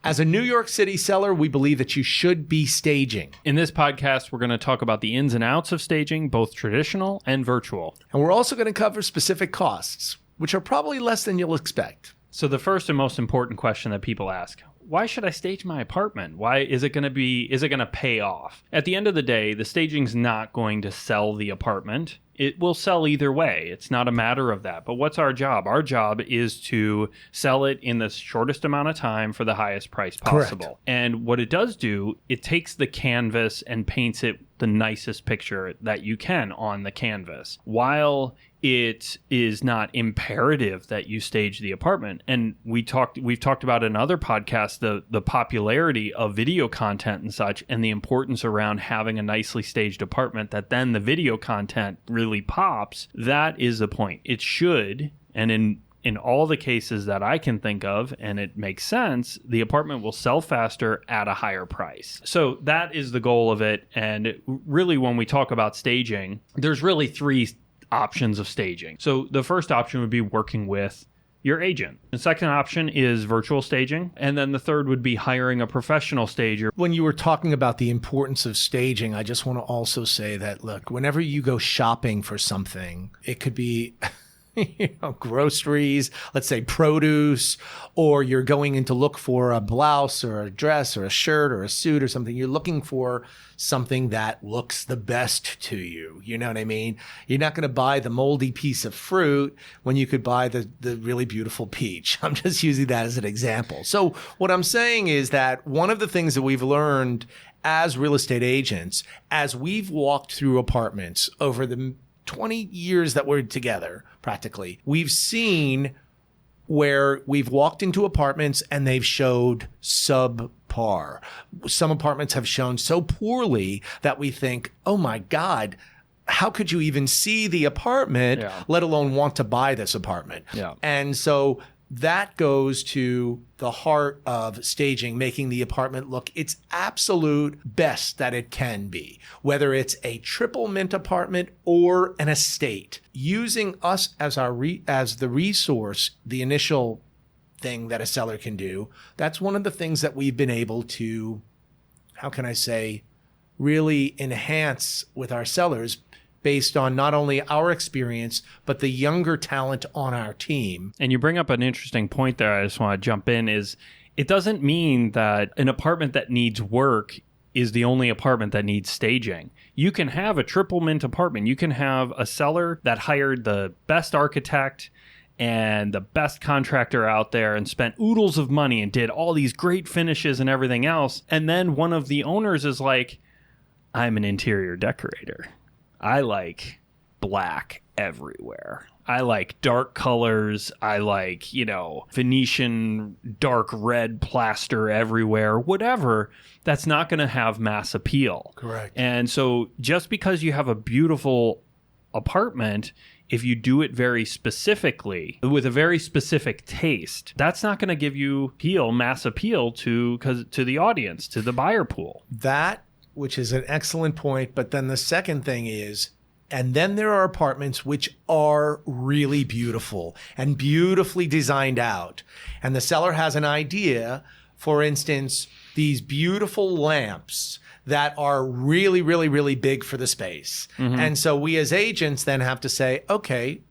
As a New York City seller, we believe that you should be staging. In this podcast, we're going to talk about the ins and outs of staging, both traditional and virtual. And we're also going to cover specific costs, which are probably less than you'll expect. So the first and most important question that people ask, why should I stage my apartment? Why is it going to pay off? At the end of the day, the staging's not going to sell the apartment. It will sell either way. It's not a matter of that. But what's our job? Our job is to sell it in the shortest amount of time for the highest price possible. Correct. And what it does do, it takes the canvas and paints it the nicest picture that you can on the canvas. While it is not imperative that you stage the apartment. And we've talked about in other podcasts the popularity of video content and such, and the importance around having a nicely staged apartment that then the video content really pops. That is the point. It should, and in all the cases that I can think of, and it makes sense, the apartment will sell faster at a higher price. So that is the goal of it. And really, when we talk about staging, there's really three options of staging. So the first option would be working with your agent. The second option is virtual staging. And then the third would be hiring a professional stager. When you were talking about the importance of staging, I just want to also say that, look, whenever you go shopping for something, it could be groceries, let's say produce, or you're going in to look for a blouse or a dress or a shirt or a suit or something. You're looking for something that looks the best to you. You know what I mean? You're not going to buy the moldy piece of fruit when you could buy the really beautiful peach. I'm just using that as an example. So what I'm saying is that one of the things that we've learned as real estate agents, as we've walked through apartments over the 20 years that we're together, practically, we've seen where we've walked into apartments and they've showed subpar. Some apartments have shown so poorly that we think, oh my God, how could you even see the apartment, let alone want to buy this apartment? Yeah. And so that goes to the heart of staging, making the apartment look its absolute best that it can be, whether it's a triple mint apartment or an estate. Using us as as the resource, the initial thing that a seller can do, that's one of the things that we've been able to, how can I say, really enhance with our sellers, based on not only our experience, but the younger talent on our team. And you bring up an interesting point there. I just want to jump in is it doesn't mean that an apartment that needs work is the only apartment that needs staging. You can have a triple mint apartment. You can have a seller that hired the best architect and the best contractor out there and spent oodles of money and did all these great finishes and everything else. And then one of the owners is like, I'm an interior decorator. I like black everywhere. I like dark colors. I like, Venetian dark red plaster everywhere, whatever. That's not going to have mass appeal. Correct. And so just because you have a beautiful apartment, if you do it very specifically with a very specific taste, that's not going to give you mass appeal to the audience, to the buyer pool. That, which is an excellent point. But then the second thing is, and then there are apartments which are really beautiful and beautifully designed out. And the seller has an idea, for instance, these beautiful lamps that are really, really, really big for the space. Mm-hmm. And so we as agents then have to say, okay,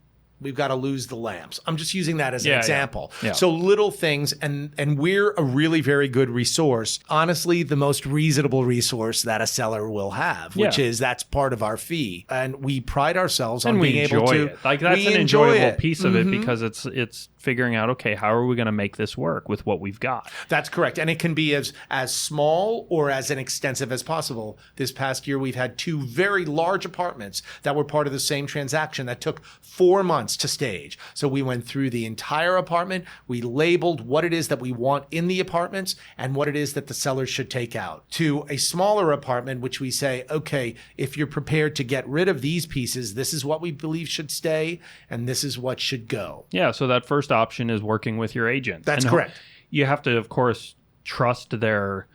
we've got to lose the lamps. I'm just using that as an example. Yeah. So little things, and we're a really very good resource. Honestly, the most reasonable resource that a seller will have, which is that's part of our fee. And we pride ourselves on being able to. It. Like that's an enjoyable piece of it because it's figuring out, okay, how are we going to make this work with what we've got? That's correct. And it can be as small or as extensive as possible. This past year, we've had 2 very large apartments that were part of the same transaction that took 4 months to stage. So we went through the entire apartment. We labeled what it is that we want in the apartments and what it is that the seller should take out. To a smaller apartment, which we say, okay, if you're prepared to get rid of these pieces, this is what we believe should stay and this is what should go. Yeah. So that first option is working with your agent. That's correct. You have to, of course, trust their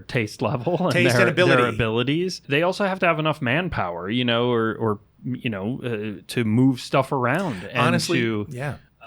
taste level and and ability. Their abilities. They also have to have enough manpower, or to move stuff around. And honestly,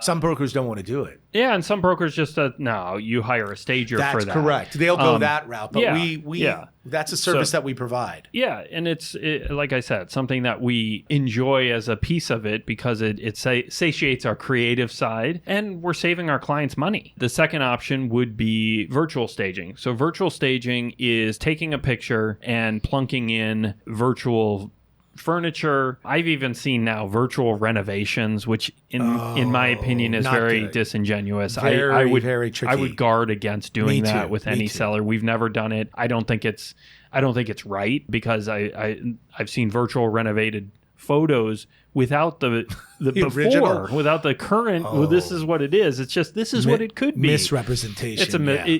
Some brokers don't want to do it. Yeah, and some brokers just no, you hire a stager for that. That's correct. They'll go that route, but we that's a service that we provide. Yeah, and it's like I said, something that we enjoy as a piece of it because it satiates our creative side, and we're saving our clients money. The second option would be virtual staging. So virtual staging is taking a picture and plunking in virtual furniture. I've even seen now virtual renovations, which in my opinion is very disingenuous. I would very tricky. I would guard against doing that with any seller. We've never done it. I don't think it's right because I've seen virtual renovated photos without the before, original? without the current. Well, this is what it is. It's just this is what it could be. Misrepresentation. It's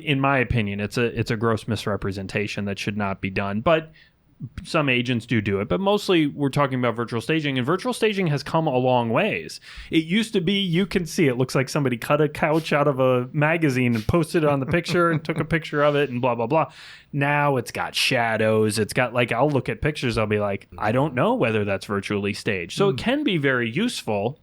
in my opinion, it's a gross misrepresentation that should not be done. But some agents do it, but mostly we're talking about virtual staging, and virtual staging has come a long ways. It used to be, you can see it looks like somebody cut a couch out of a magazine and posted it on the picture and took a picture of it and blah, blah, blah. Now it's got shadows. It's got I'll look at pictures. I'll be like, I don't know whether that's virtually staged. So it can be very useful.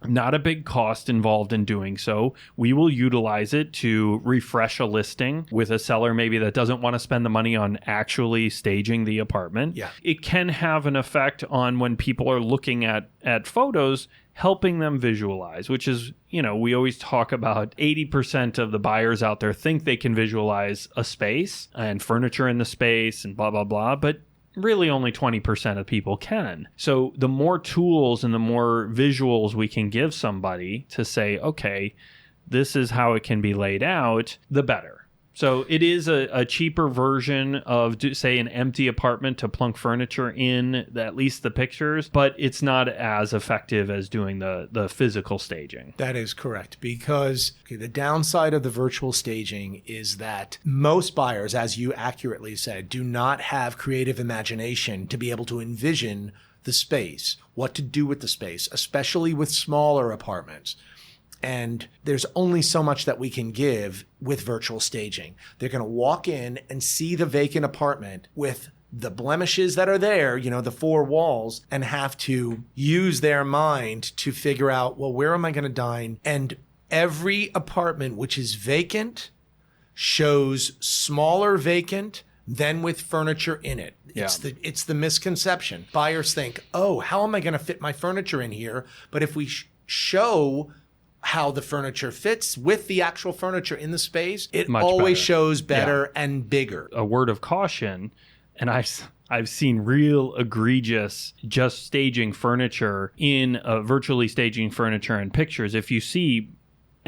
Not a big cost involved in doing so. We will utilize it to refresh a listing with a seller maybe that doesn't want to spend the money on actually staging the apartment. Yeah. It can have an effect on when people are looking at photos, helping them visualize, which is, we always talk about 80% of the buyers out there think they can visualize a space and furniture in the space and blah, blah, blah. But really only 20% of people can. So the more tools and the more visuals we can give somebody to say, okay, this is how it can be laid out, the better. So it is a cheaper version of, say, an empty apartment to plunk furniture in, at least the pictures, but it's not as effective as doing the physical staging. That is correct, because the downside of the virtual staging is that most buyers, as you accurately said, do not have creative imagination to be able to envision the space, what to do with the space, especially with smaller apartments. And there's only so much that we can give with virtual staging. They're going to walk in and see the vacant apartment with the blemishes that are there, the four walls, and have to use their mind to figure out, well, where am I going to dine? And every apartment which is vacant shows smaller vacant than with furniture in it. It's the misconception. Buyers think, oh, how am I going to fit my furniture in here? But if we show how the furniture fits with the actual furniture in the space, it always shows better and bigger. A word of caution, and I've seen real egregious just staging furniture in virtually staging furniture in pictures. If you see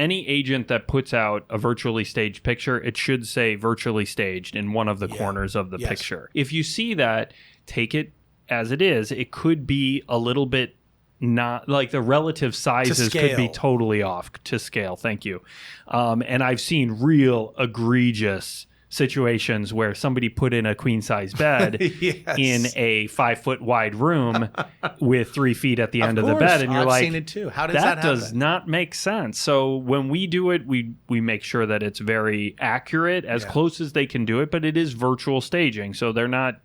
any agent that puts out a virtually staged picture, it should say virtually staged in one of the corners of the picture. If you see that, take it as it is. It could be a little bit not like the relative sizes could be totally off to scale. Thank you. And I've seen real egregious situations where somebody put in a queen size bed in a 5 foot wide room with 3 feet at the end of the bed. And you're I've seen it too. How does that happen? That does not make sense. So when we do it, we make sure that it's very accurate, as close as they can do it, but it is virtual staging. So they're not,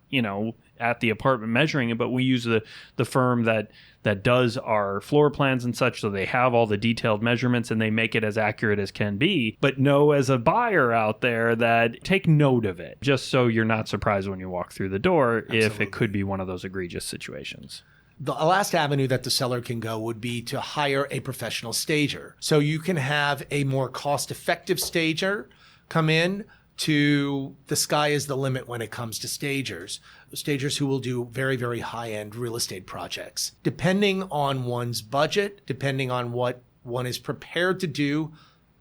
at the apartment measuring it, but we use the firm that does our floor plans and such, so they have all the detailed measurements and they make it as accurate as can be. But know as a buyer out there that take note of it, just so you're not surprised when you walk through the door if it could be one of those egregious situations. The last avenue that the seller can go would be to hire a professional stager. So you can have a more cost-effective stager come in. To the sky is the limit when it comes to stagers who will do very, very high-end real estate projects. Depending on one's budget, depending on what one is prepared to do,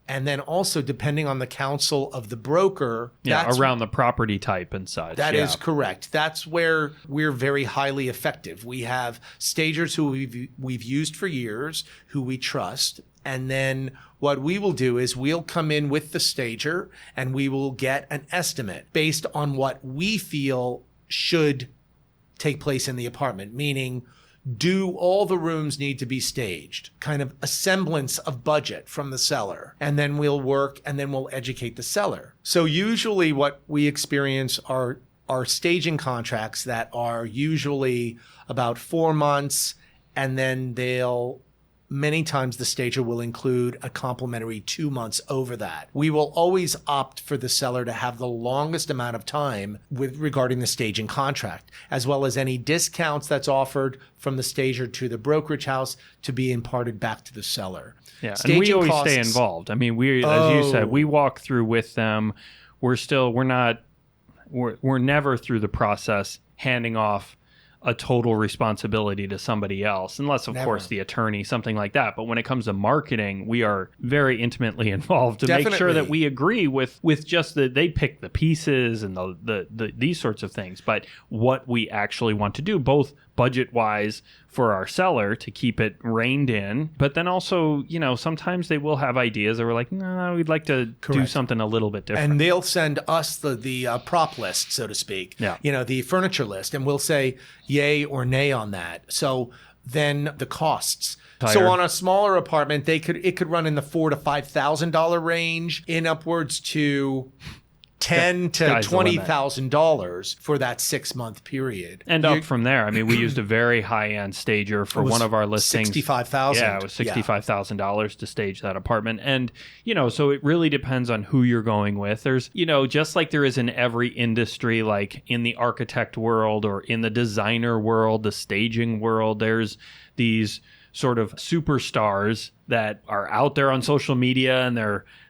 and then also depending on the counsel of the broker. Around the property type and such. That is correct. That's where we're very highly effective. We have stagers who we've used for years, who we trust. And then what we will do is we'll come in with the stager and we will get an estimate based on what we feel should take place in the apartment, meaning, do all the rooms need to be staged? Kind of a semblance of budget from the seller. And then we'll work and then we'll educate the seller. So usually what we experience are staging contracts that are usually about 4 months, and then they'll many times the stager will include a complimentary 2 months over that. We will always opt for the seller to have the longest amount of time with regarding the staging contract, as well as any discounts that's offered from the stager to the brokerage house to be imparted back to the seller. Yeah, Staging and we always costs, stay involved. I mean, as you said, we walk through with them. We're never through the process handing off a total responsibility to somebody else, unless of course the attorney, something like that. But when it comes to marketing, we are very intimately involved to make sure that we agree with just that they pick the pieces and the these sorts of things, but what we actually want to do, both budget wise for our seller to keep it reined in, but then also, sometimes they will have ideas that we're like, no, we'd like to do something a little bit different. And they'll send us the prop list, so to speak, the furniture list, and we'll say yay or nay on that. So then the costs. So on a smaller apartment, it could run in the $4,000 to $5,000 range, in upwards to $10,000 to $20,000 for that 6-month period. And up from there. I mean, we used a very high-end stager for one of our listings. $65,000. Yeah, it was $65,000 to stage that apartment. And, so it really depends on who you're going with. There's, just like there is in every industry, like in the architect world or in the designer world, the staging world, there's these sort of superstars that are out there on social media and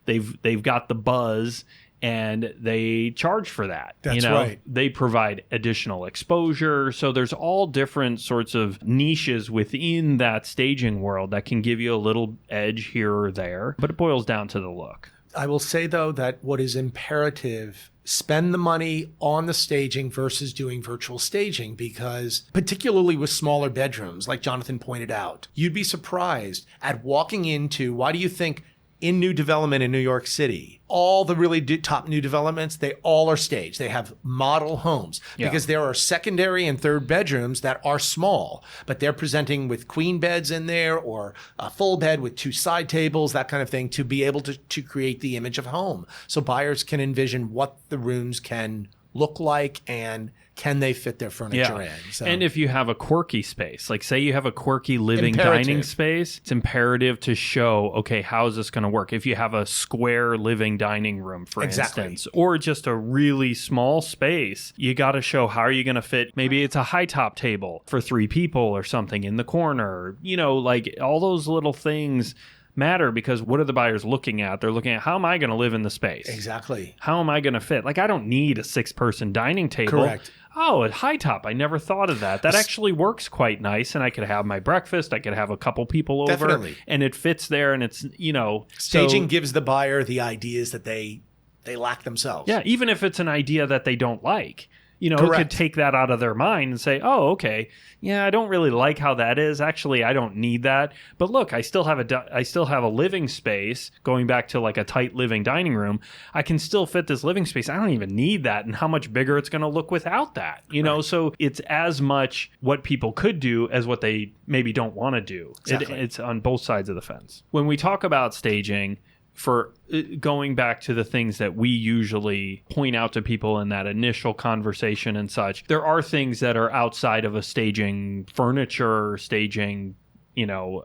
they've got the buzz, and they charge for that. That's right. They provide additional exposure. So there's all different sorts of niches within that staging world that can give you a little edge here or there, but it boils down to the look. I will say, though, that what is imperative, spend the money on the staging versus doing virtual staging, because particularly with smaller bedrooms, like Jonathan pointed out, you'd be surprised at walking into, why do you think in new development in New York City, all the really top new developments, they all are staged. They have model homes because there are secondary and third bedrooms that are small, but they're presenting with queen beds in there or a full bed with 2 side tables, that kind of thing, to be able to create the image of home. So buyers can envision what the rooms can look like and can they fit their furniture in. So. And if you have a quirky space, like say you have a quirky living dining space, it's imperative to show, okay, how is this going to work? If you have a square living dining room, for instance, or just a really small space, you got to show how are you going to fit. Maybe it's a high top table for 3 people or something in the corner, like all those little things matter, because what are the buyers looking at? They're looking at, how am I going to live in the space? Exactly. How am I going to fit? Like, I don't need a 6-person dining table. Correct. Oh, a high top. I never thought of that. That actually works quite nice. And I could have my breakfast. I could have a couple people over. Definitely. And it fits there. And it's, Staging gives the buyer the ideas that they lack themselves. Yeah, even if it's an idea that they don't like. It Correct. could take that out of their mind and say, oh, okay, yeah, I don't really like how that is. Actually, I don't need that. But look, I still have a living space, going back to like a tight living dining room. I can still fit this living space. I don't even need that. And how much bigger it's going to look without that, Right. So it's as much what people could do as what they maybe don't want to do. Exactly. It's on both sides of the fence. When we talk about staging, for going back to the things that we usually point out to people in that initial conversation and such, there are things that are outside of a staging furniture, staging,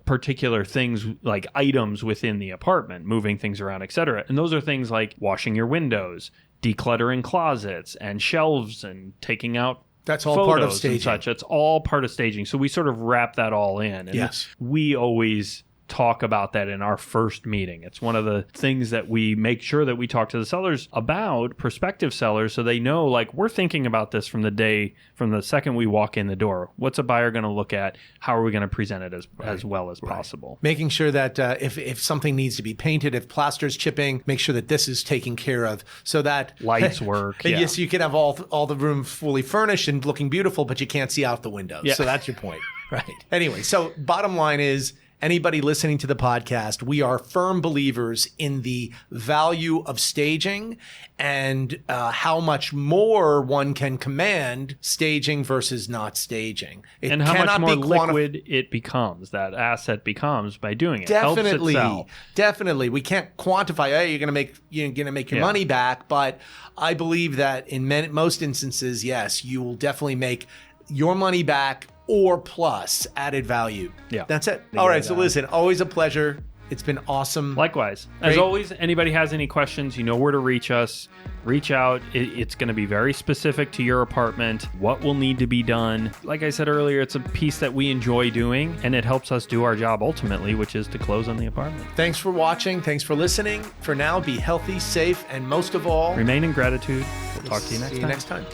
particular things like items within the apartment, moving things around, etc. And those are things like washing your windows, decluttering closets and shelves, and taking out that's all part of staging. And such. It's all part of staging. So we sort of wrap that all in. And yes. We always talk about that in our first meeting. It's one of the things that we make sure that we talk to the sellers about, prospective sellers, so they know, like, we're thinking about this from the second we walk in the door. What's a buyer going to look at? How are we going to present it as well as possible? Making sure that if something needs to be painted, if plaster's chipping, make sure that this is taken care of so that lights work. Yeah. Yes, you can have all the room fully furnished and looking beautiful, but you can't see out the windows. Yeah. So that's your point. Right. Anyway, so bottom line is, anybody listening to the podcast, we are firm believers in the value of staging and how much more one can command staging versus not staging. And how much more liquid it becomes, that asset becomes by doing it. Definitely. Helps it sell. Definitely. We can't quantify, hey, you're going to make your money back, but I believe that in most instances, yes, you will definitely make your money back or plus added value. Yeah. That's it. All right. So listen, always a pleasure. It's been awesome. Likewise. Great. As always, anybody has any questions, you know where to reach us. Reach out. It's going to be very specific to your apartment, what will need to be done. Like I said earlier, it's a piece that we enjoy doing, and it helps us do our job ultimately, which is to close on the apartment. Thanks for watching. Thanks for listening. For now, be healthy, safe, and most of all, remain in gratitude. We'll talk to you next time. See you next time.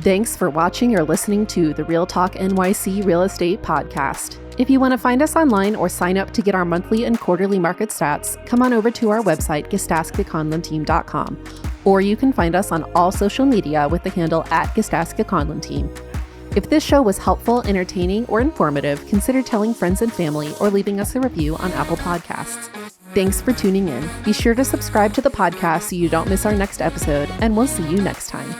Thanks for watching or listening to the Real Talk NYC Real Estate Podcast. If you want to find us online or sign up to get our monthly and quarterly market stats, come on over to our website, GasdaskaConlonTeam.com, or you can find us on all social media with the handle @Gasdaska Conlon Team. If this show was helpful, entertaining, or informative, consider telling friends and family or leaving us a review on Apple Podcasts. Thanks for tuning in. Be sure to subscribe to the podcast so you don't miss our next episode, and we'll see you next time.